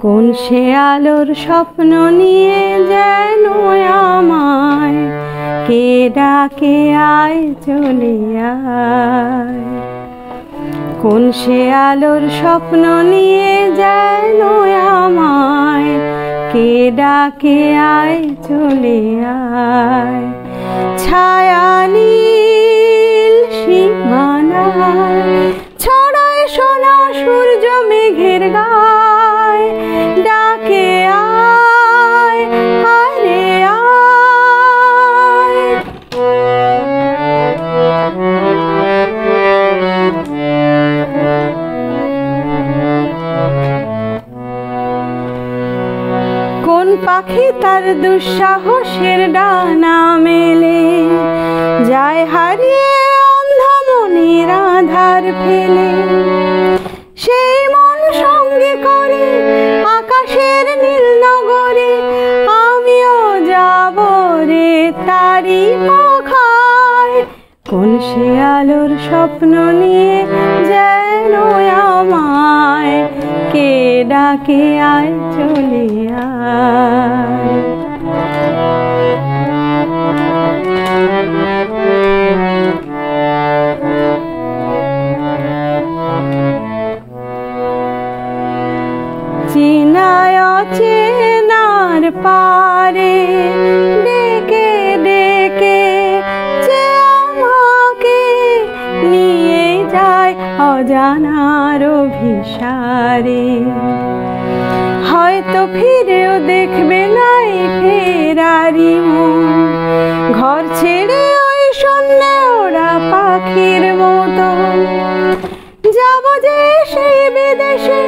কোন সে আলোর স্বপ্ন নিয়ে যেন আমায় কে ডাকে আয় চলে আয়। কোন সে আলোর স্বপ্ন নিয়ে যেন আমায় কে ডাকে আয় চলে আয়। ছায়া নীল সীমানায় ছড়ায় সোনা সূর্য মেঘের গায়, ডাকে আয় আরে আয়। কোন পাখি তার দুঃসাহসের ডানা মেলে যায় হারিয়ে অন্ধ মনের আধার ফেলে। সেই মন সঙ্গে করে আকাশের নীল নগরে আমিও যাব রে তারি পাখায়। কোন সে আলোর স্বপ্ন নিয়ে যেন আমায় কে ডাকে আয় চলে আয়। চেনায় অচেনার পারে ডেকে ডেকে যে আমাকে নিয়ে যায় অজানার অভিসারে। হয়তো ফিরেও দেখবে নাই ফেরারি মন, ঘর ছেড়ে ওই শূন্যে ওরা পাখির মতন। যাব যে সেই বিদেশে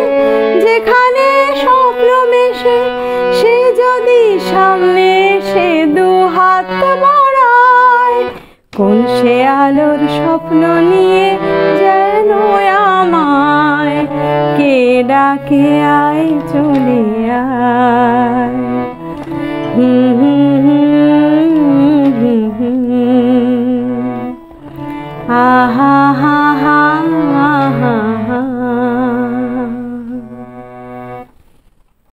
যেখানে স্বপ্ন মেশে, সে যদি সামনে এসে দু হাত বাড়ায়। কোন সে আলোর স্বপ্ন নিয়ে যেন আমায় কে ডাকে আয় চলে আয়।